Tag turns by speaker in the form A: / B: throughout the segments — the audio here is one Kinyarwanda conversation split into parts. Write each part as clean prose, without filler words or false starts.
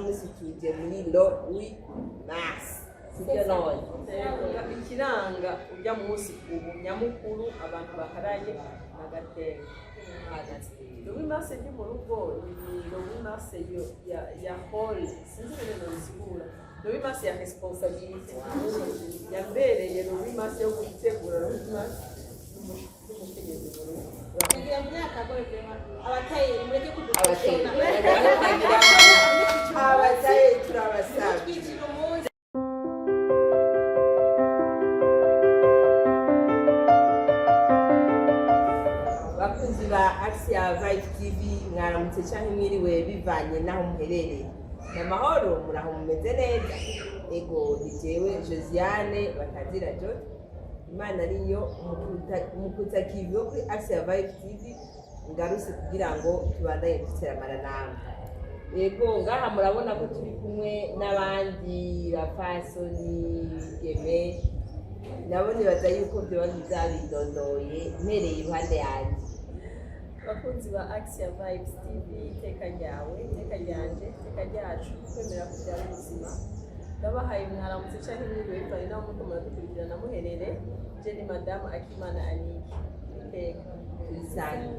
A: munsi tuje muri lo wi mas sibyo none
B: ikiranga ujya munsi ubu nyamukuru abantu baharaye n'agatenge Louis Mase ndi mu rugo ni Louis Mase ya hall sinzi ibintu bisigura Louis Mase ya responsibility yambereye Louis Mase yo gutegura Louis Mase umukenyezi mu rugo
C: kugira ngo yakagore abataye mureke
A: kudushona abataye turabasabye ba AXIA Vibe TV mwaramutse cyangwa mwiriwe bivanye naho muherereye namahoro muraho mumeze neza ego ni jewe Josiane bakazira Jot Imana ariyo umukuta kivyo kuri AXIA Vibe TV ngaruse kugira ngo tubandanye duteramana namwe ego ngaha murabona ko turi kumwe n'abandi bapasoni geme nabone baza yuko byo bizabidondoye mpereye iruhande yanjye
B: bakunzi ba AXIA Vibes TV iteka ryawe iteka ryanje iteka ryacu kwemera kubyara ubuzima ndabahaye mwaramutse cyane mwiriwe bivanye naho muko muradukurikirana muherere je ni Madame Akimana Aniki iteka
A: isani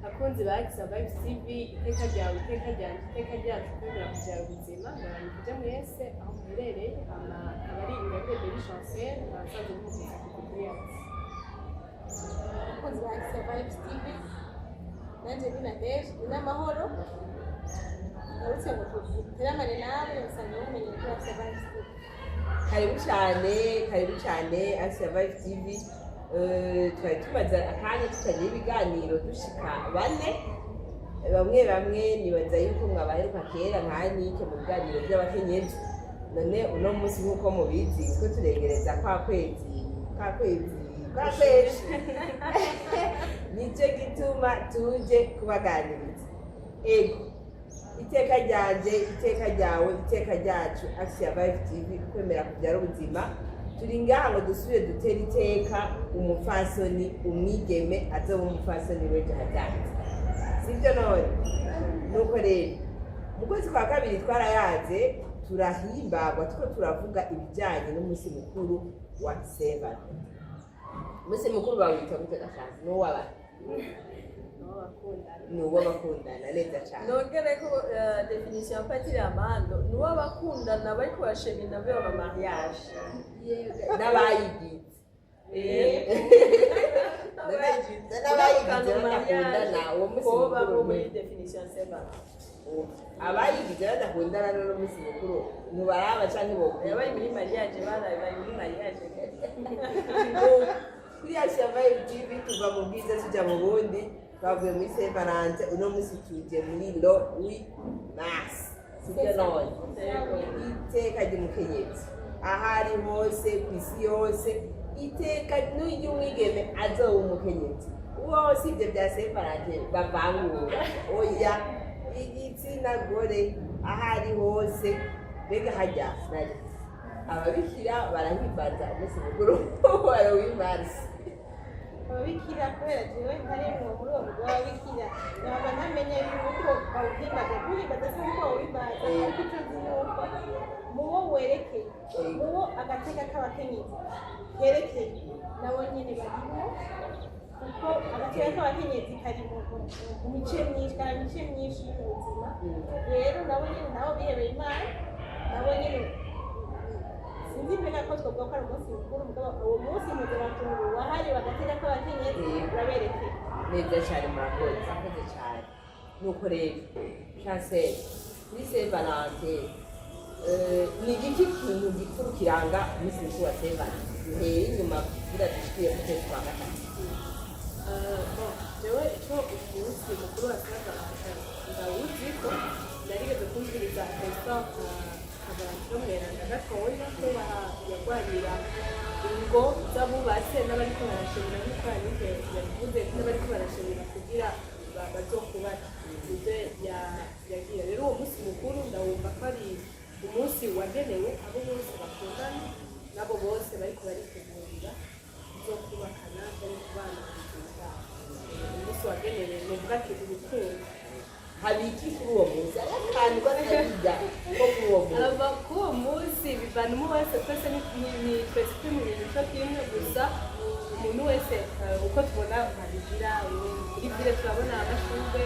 D: bakunzi ba AXIA Vibes TV iteka ryawe iteka ryanje iteka ryacu kwemera kubyara ubuzima mwaramutse mwese aho muherereye abari ingabire de chancel basanzwe mumukuza kukuya
C: bakunzi ba AXIA Vibes TV nanje bina deje n'amahoro arutse ngo tuteramane nawe usanga mumenye ko AXIA Vibes TV
A: karibu cyane AXIA Vibes TV twari tumaze akanya tutagira ibiganiro dushika bane bamwe nibaza yuko mwabaheruka kera nkanike mu biganiro by'abakenyezi none uno munsi nk'uko mubizi ko turegereza kwa kwezi nicyo gituma tuje kubaganiriza ego iteka ryanje iteka ryawe iteka ryacu AXIA Vibe TV kwemera kubyara ubuzima turi ngaha ngo dusubire dutera iteka umufasoni umwigeme azoba umufasoni w'ejo hazaza sibyo none nuko rero mu kwezi kwa kabiri twarayaze turahimbagwa tuko turavuga ibijyanye n'umunsi mukuru wa Seven umunsi mukuru bawita gute gashazi nuwo bakundana neza cyane
B: nongere ko definition patiri amando nuwo bakundana bariko bashemina byo ba mariage
A: n'abayigize n'abayigize uwo munsi mukuru
B: muri definition Seven
A: abayigize badakundana n'umunsi mukuru ntubaraba canke bokunda
B: yabaye muri mariage barabaye muri mariage
A: kuri AXIA Vibe TV tuva mu bwiza tujya mu bundi twavuye muri Saint Valentin uno munsi tuje muri lo wi mas sibyo none iteka ry'umukenyezi ahari hose ku isi yose iteka n'iy'umwigeme azoba umukenyezi wose ibyo bya Saint Valentin bavangura oya igitsina gore ahari hose mbega hajya ababikira barahimbaza umunsi mukuru w'Abakenyezi
C: ababikira kubera jewe ntaremwe muri uwo mugabo w'ababikira naba ntamenya yuko bawuhimbaza guhimbaza se uko bawuhimbaza ariko icyo nzi yuko muwo werekeye muwo agateka k'abakenyezi herekeye nabo nyene barimo kuko agateka k'abakenyezi kari mu mice myinshi y'ubuzima rero nabo nyene nabo bihebeye Imana nabo nyene sinzi mbega ko twovuga ko ari umunsi mukuru mugabo uwo munsi mpuzamakungu wahariwe agateka k'abakenyezi uraberekeye
A: neza cyane murakoze cyane nuko rero chancel kuri Saint Valentin ni igiki kintu gikuru kiranga umunsi mukuru wa Saint Valentin duhere inyuma kugira dushikire mu kwezi kwa gatatu
D: jewe icyo umunsi mukuru wa Saint Valentin ndawuzi ko narigeze kumviriza Christophe abatomweranga gatoya ko yagwanira ingo z'abubatse n'abariko barashimira nk'uko yanike yavuze n'abariko barashimira kugira bazokubaka ibyo yagira rero uwo munsi mukuru ndawumva ko ari umunsi wagenewe abo bose bakundana nabo bose bariko baritegurira kuzokubakana bari kubana ubuzima bwabo umunsi wagenewe nuvuga ati urukundo
A: habiki kuri uwo munsi akantu k'akabirya ko kuri uwo munsi
D: aba kuri uwo munsi bivana umwe wese twese ni twese turi mu bintu cyo kimwe gusa umuntu wese uko tubona nkabigira muri vile turabona amashurwe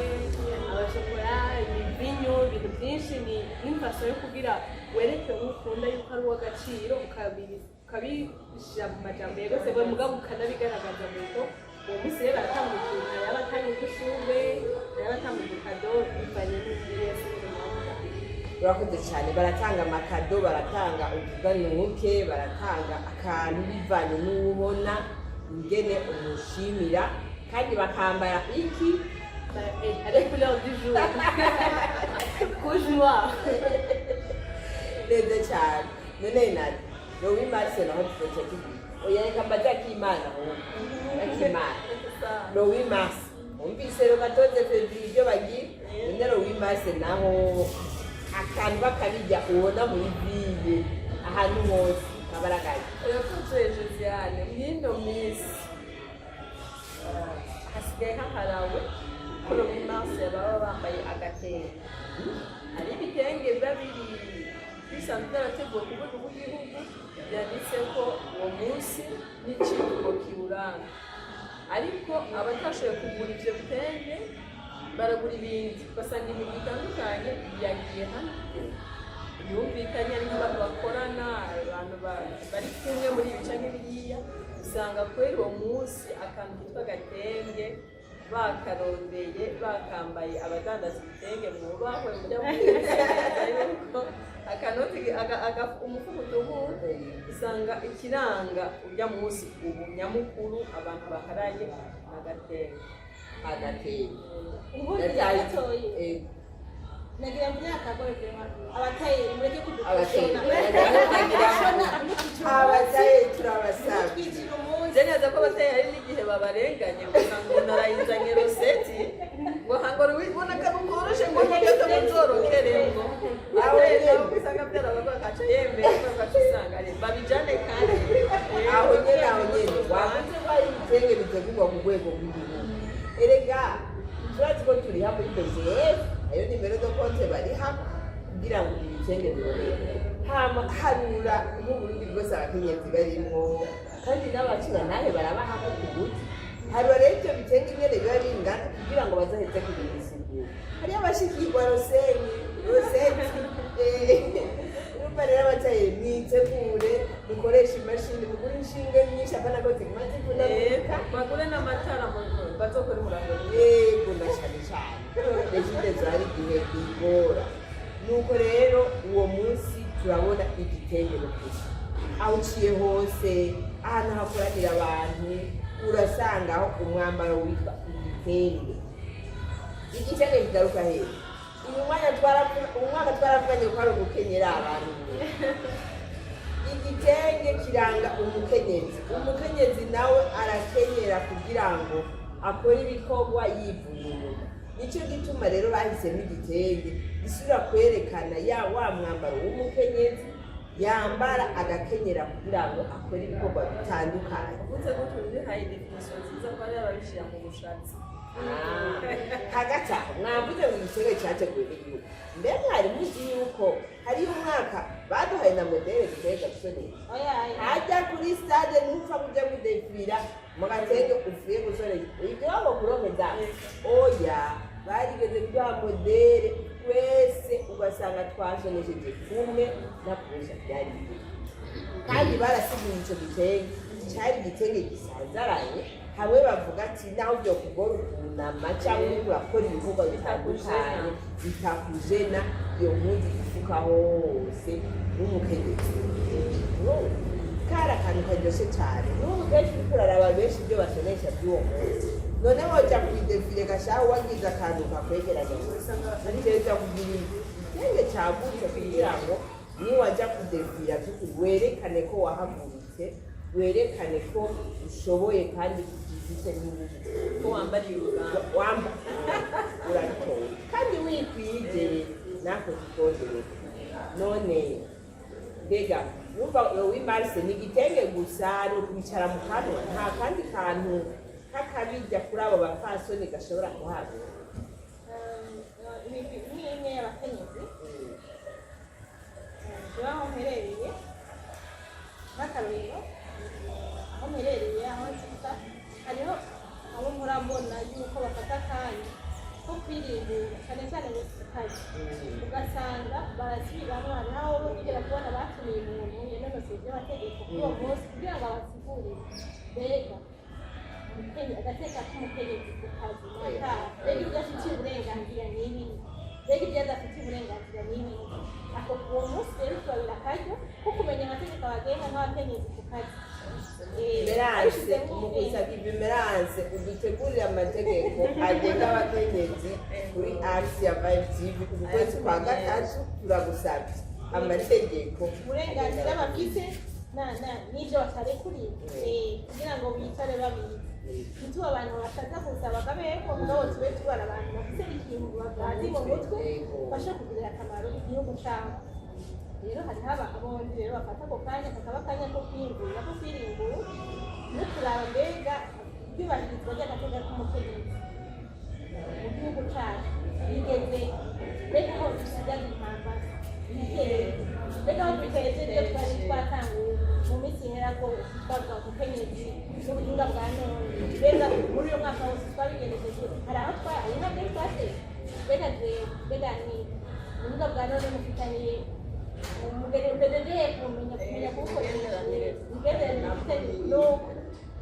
D: abashokora ibinyu ibintu byinshi ni n'imfaso yo kugira wereke ukunda yuko ari uw'agaciro ukabishyira mu majambo yegose buri mugabo ukanabigaragaza mu rugo uwo munsi rero baratanga utuntu yaba atanga udushurwe yaba atanga udukado bivanye n'ibyo wese
A: urakoze cyane baratanga amakado baratanga utuganuke baratanga akantu bivanye n'uwubona ingene umushimira kandi bakambara iki
D: avec couleur du jour rouge noir
A: neza cyane none nati Rowi Marse naho tuzoca tugira oya reka mbaza akimana akimana Rowi Marse umvise rero gatoze fevrier ibyo bagira none Rowi Marse naho akantu bakabijya ubona muri ville ahantu hose kabaragaye
B: urakoze Josiane mwino minsi hasigaye haharawe kuri uyu munsi baba bambaye agatenge hari ibitenge biba biri bisanzwe byarateguwe ku rwego rw'igihugu byanditse ko uwo munsi n'ikiruhuko kiwuranga ariko abatashoboye kugura ibyo bitenge baragura ibindi ugasanga ibintu bitandukanye byagiye hamwe yumvikanye ari nk'abantu bakorana abantu bari kumwe muri ibi canke biriya usanga kweri uwo munsi akantu kitwa agatenge bakarondeye bakambaye abadandaza ibitenge mwubahwe mujya yuko akanoti umufuko utubuze usanga ikiranga urya munsi ubu nyamukuru abantu baharaye agatenge
C: ubundi gatoye nagira ngo myaka goye abatayeri mureke kudushona
A: abatayeri turabasabye
B: je neza ko abatayeri hari n'igihe babarenganye ugasanga umuntu arayizanye roseti ngo hangora ubona ko ukoroshe ngo nyagato muzorokere ngo abatayeri nabo usanga byarabagwa akaca yembere ko agaca usanga babijane kandi
A: aho nyene wavuze ko ari ibitenge bitegurwa ku rwego rw'igihugu erega turazi ko turi hamwe muri BGF ayo nimero do konte bari hamwe kugira ngo ibitenge biboneke harura nk'uburundi bwose abakenyezi barimwo kandi n'abakina nahe barabaha ku guti harura rero ibyo bitenge nyene biba bingana kugira ngo bazaheze kugira isuku hariyo abashikirwa roseti urumva rero abatayeri mwitegure mukoresha imashini mugura inshinge nyinshi apana ko zimaze kunaruka
B: bagure n'amatara bazokora umurango
A: yego na cyane cyane ndetse zari igihe bigora nuko rero uwo munsi turabona igitenge gusa aho uciye hose ahantu hakoranira abantu urasangaho umwambaro witwa igitenge kigaruka hejuru uyu umwaka twaravuganye ko ari ugukenyera abantu igitenge kiranga umukenyezi nawe arakenyera kugira ngo akore ibikorwa yivuye inyuma nicyo gituma rero bahisemo igitenge gisubira kwerekana wa mwambaro w'umukenyezi yambara agakenyera kugira ngo akore ibikorwa bitandukanye
B: uvuze ko tubihaye definition nziza ko ari ababishyira mu bushatsi
A: hagati aho mwavuze ngo igitenge cyateguwe n'igihugu mbere mwari muzi yuko hariyo umwaka baduhaye na modele ziteza gusoresha hajya kuri stade ntupfa kujya kudefira mu gatenge uvuye gusoresha ibyo wabo kuromeza oya barigeze kuduha modele twese ugasanga twasonesheje kumwe na kurusha byari kandi barasiguye icyo gitenge cyari igitenge gisazaranye hamwe bavuga ati naho byo kugora ukunama cyangwa uriko urakora ibikorwa bitandukanye bitakujena iyo mpuzu ifuka hose n'umukenyezi kari akantu karyoshe cyane n'ubu kenshi uriko uraraba benshi ibyo basonesha by'uwo munsi none woja kwidefile gashaho wagize akantu kakwegeranya uteza kugira igitenge cyagutse kugira ngo niwaja kudefira werekane ko wahagurutse werekane ko ushoboye kandi ufite n'ubundi
B: ko wambariye urugamba
A: uratoye kandi wikwije nako tukongere none mbega numva wimarse ni igitenge gusa ni ukwicara mu kanwa nta kandi kantu k'akabirya kuri abo bapfasoni gashobora kuhabwa
C: nk'akarorero aho mperereye aho nziza hariho abo murabona yuko bafata akanya ko kwirimbura cyane cyane mu kazi ugasanga barasubiramo hari n'aho bigera kubona batumiye umuntu yanonosoye iby'amategeko kuri uwo munsi kugira ngo abasigurire mbega agateka k'umukenyezi ku kazi n'ataha mbega ibyo afitiye uburenganzira n'ibi mbega ibyo adafitiye uburenganzira n'ibi ako uwo munsi rero tubabera akaryo ko kumenya amategeko abagenga nk'abakenyezi ku kazi
A: Meranse umugusabye Meranse udutegurira amategeko agenga abakenyezi kuri AXIA TV ku kwezi kwa gatatu turagusabye amategeko
C: uburenganzira bafite n'ibyo batarekuriye kugira ngo bicare babizi ntituba abantu bashaka gusaba akabeko mugabo tube tubara abantu bafite ikintu bazi mu mutwe bafasha kugirira akamaro igihugu cyabo rero hari haba abondi rero bafata ako kanya kakaba akanya ko kwiyungurura ko kwirimbura no kuraba mbega ibyubahirizwa ry'agateka k'umukenyezi mu gihugu cyacu bigeze mbega aho dusigaje intambara mbega aho dutegereje ibyo twari twatanguye mu minsi ihera ko twavuga umukenyezi n'ubuhinga bwa none mbega muri uyu mwaka wose twabigeregeje hari aho hari nabyo twateye mbega ni ubuhinga bwa none mufitaniye mugereye kumenya kubukoresha mugereye mufite n'uko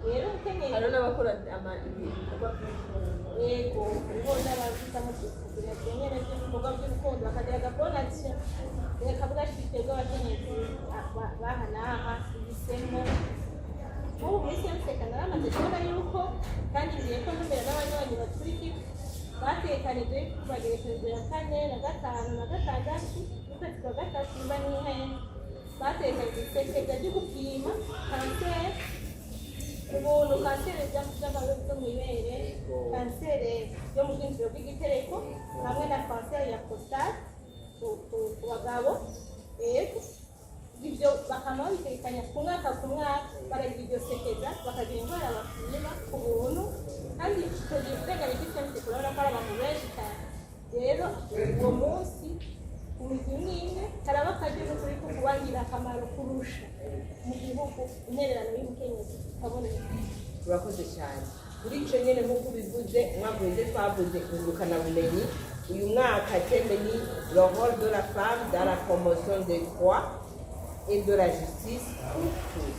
C: rero umukenyezi
B: hari n'abakora ibikorwa
C: yego hariho n'abafitamo kugira byonyine by'ibikorwa by'urukundo bakagira agabonasiyo bakavuga ati twebwe abakenyezi baha n'aha ibisemo nk'ubu muri senseka naramaze kubona yuko kandi ngiye ko mbere n'abanywanyi baturiki batekanije kubagerekereza ya 4 na 5 na 6 n'ukwezi kwa gatatu mba n'ihene batekanije isekeza ryo gupima kanseri ubuntu kanseri z'amabere zo mu ibere kanseri yo mu bwinjiro bw'igitereko hamwe na kanseri ya prostate ku bagabo ibyo bakaba babiterekanya ku mwaka baragira iryo sekeza bakagira indwara bapima ku buntu kandi tugira uburenganzira bw'icyemezo kurabona ko ari abantu benshi cyane rero uwo munsi ku mizi n'imwe karaba akagira ukuri ko kubagira akamaro kurusha mu gihugu intererano y'umukenyezi kaboneka
A: turakoze cyane kuri icyo nyine nk'uko ubivuze umwaka wese twavuze kungukana bumenyi uyu mwaka temeni le rôle de la femme dans la promotion des droits et de la justice pour tous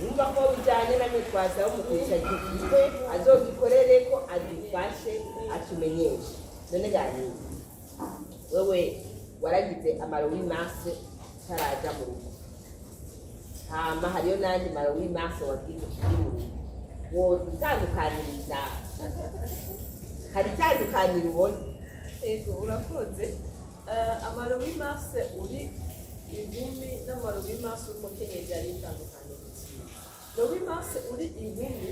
A: numva ko bijyanye na mitwaza w'umukoresha gifite azogikorere ko adufashe atumenyeshe none gani wewe waragize amaro w'imase taraja mu rugo hama hariyo nandi maro w'imase wagize kuri mu rugo wo utandukaniriza hari tandukanira ubona
B: ego urakoze amaro w'imase uri inkumi n'amaro w'imase umukenyezi ari itandukanye no w'imase uri inkumi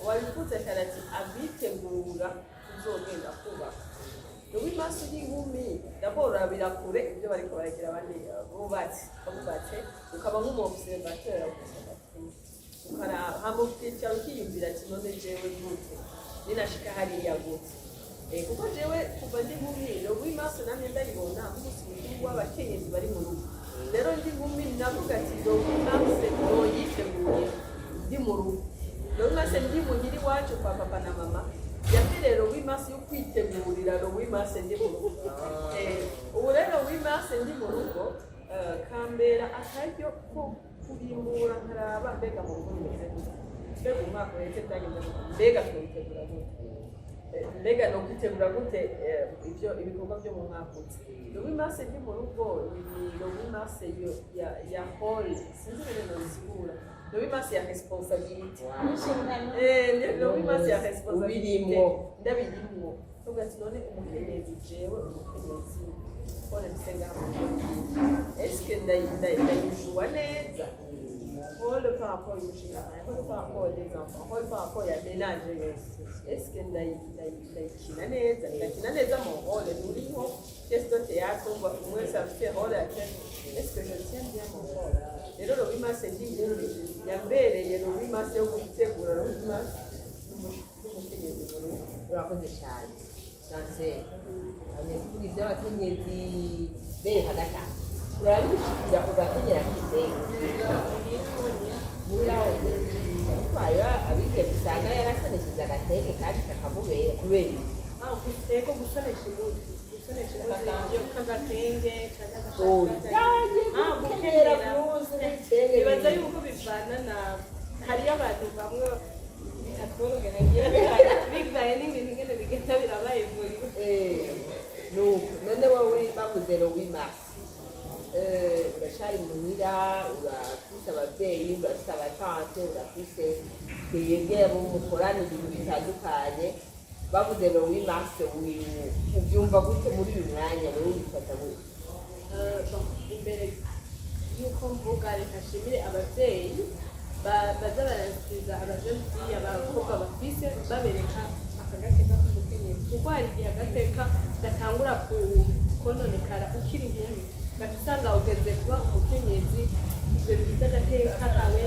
B: wabivuze karati abitegura uzogenda kubaka no w'imase uri inkumi ndabora birakure ibyo bariko baragira abandi bubatse ukaba nk'umuobservateur ukaraba mu cyaro kiyumvira ati none jewe gute ninashika hariya gute kuko jewe kuva ndi nkumi no w'imase namye ndayibona umunsi mukuru w'abakenyezi bari mu rugo rero ndi nkumi navuga ati no w'imase noyiteguye ndi mu rugo no w'imase ndi muhiri wacu kwa papa na mama rero w'imase yo kwitegurira no w'imase ndi mu rugo ubu rero w'imase ndi mu rugo kambera akaryo ko kurimbura nkaraba mbega mu rugo nimeze gute mbega umwaka wese byagenze mbega twitegura gute mbega no kwitegura gute ibyo ibikorwa byo mu mwaka no w'imase ndi mu rugo ni no w'imase ya hall sinzi ibintu bisigura no w'imase ya responsibility no w'imase ya responsibility ndabirimwo ugati none umukenyezi jewe umukenyezi kone bisenga eske ndayijua neza hole par rapport au chien hole par rapport aux enfants hole par rapport à ménage eske ndayikina neza mon rôle n'uriho qu'est-ce que théâtre on voit comment ça fait rôle à quel est-ce que je tiens bien mon rôle rero lo w'imase ndi nguri yambereye lo w'imase yo gutegura lo w'imase n'umukenyezi
A: urakoze cyane sanse abanyeshuri by'abakenyezi bere hagati urabishikira kugakenyera kizeye Utwaye abigeme usanga yarasonesheje agatenge kandi kakamubera kubera iki?
D: Ego gusonesha impuzu gusonesha impuzu k'agatenge bibaza yuko bivana na hariyo abantu bamwe bitatworohera bivaye n'ibintu nyene bigenda birabayivurira
A: nuko none wowe bavuze Louis-Mars urashari muhira urafise abavyeyi urafise abatante urafise twebwe abo mukorana ibintu bitandukanye bavuze Louis-Mars uvyumva gute muri uyu mwanya wewe ubifata gute?
D: imbere yuko mvuga reka nshimire abavyeyi baza barasiza abajeunefille abakobwa bafise babereka akagateka k'umukenyezi kuko hari igihe agateka gatangura kononekara ukiri inkumi ugasanga ugeze kuba umukenyezi ivyo bifite agateka kawe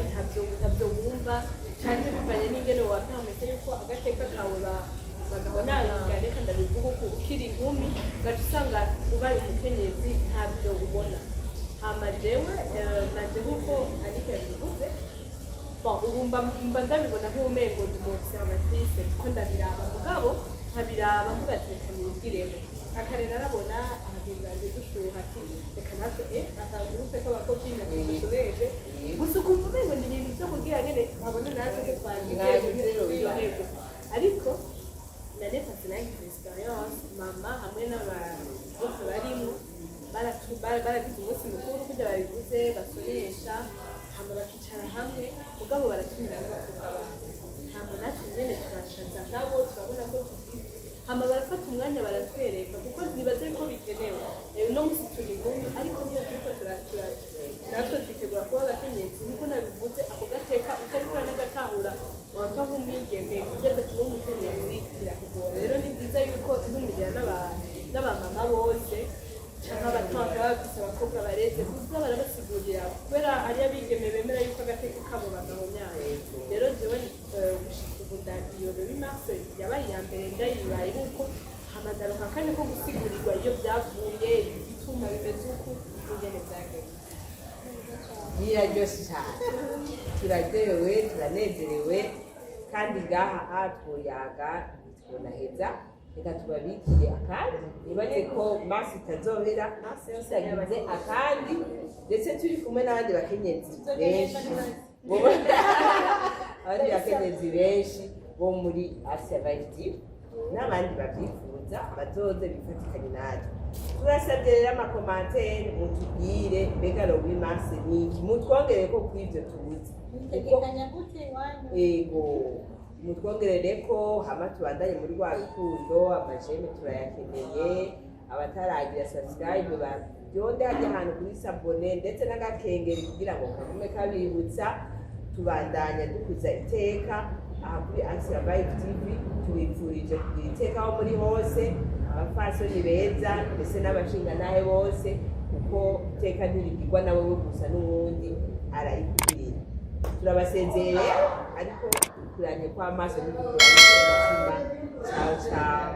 D: ntabyo wumva canke bivanye n'ingene watameze yuko agateka kawe bagabona reka ndabivuga ko ukiri inkumi ugaca usanga ubaye umukenyezi ntabyo ubona hama jewe naje nk'uko Anike yabivuze ubu mba ndabibona nk'umengo ndi mu observatrice kuko ndabiraba mugabo nkabiraba mvuga ati reka nibwiremo akare narabona abagenzi dushuha ati reka natwe akagurupe k'abakobwa dushoreje gusa ukumva umengo ni ibintu vyo kugira nyene nkabona natwe ko twagiye ariko nane fasinaye experience mama hamwe n'abantu barimo baragize umunsi mukuru kugira babivuze basoresha hama bakicara hamwe mugabo baratumira n'abakobwa babo hama natwe nyene turashaza nabo turabona ko hama barafata umwanya baratwereka kuko nibaze ko bikenewe uno munsi turi inkumi ariko niyo turiko natwe twitegura kuba abakenyezi niko nabivuze ako gateka utariko n'agatahura wapfa nk'umwigeme ugeze kuba umukenyezi birakugora rero ni byiza yuko ntumirira n'abamama bose canke abatonka bafise abakobwa bareze kuza barabasigurira kubera ari abigeme bemera yuko agateka kabo bagahonyaye rero jewe ubu iyo Louis-Mars yabaye iya mbere ndayibaye kuko hamadaruka kane ko gusigurigwa iyo byavuye ibituma bimeze uku ingene byagenze
A: biraryoshe cyane turaryohewe turanezerewe kandi ngaha twoyaga ntitwonaheza reka tubabikiye akandi nibone ko Mars itazohera tutagize akandi ndetse turi kumwe n'abandi bakenyezi benshi abandi bakenyezi benshi bo muri AXIA n'abandi babyifuza bazoze bifatikanye natwe turasabye rero amakomantere mutubwire mbega Louis-Mars ni iki mutwongerere ko kw'ivyo tuzi ego mutwongerere ko hama tubandanye muri rwa rukundo amajene turayakeneye abataragira subscribe babyonde hajya ahantu kuri sabone ndetse n'agakengeri kugira ngo kagume kabibutsa tubandanya dukuza iteka aha kuri AXIA TV tubipfurije kugira iteka aho muri hose abafasoni beza ndetse n'abashingantahe bose kuko iteka ntirigirwa na wowe gusa n'uwundi arayikugirira turabasezereye ariko turanye kw'amaso n'umutima ciao ciao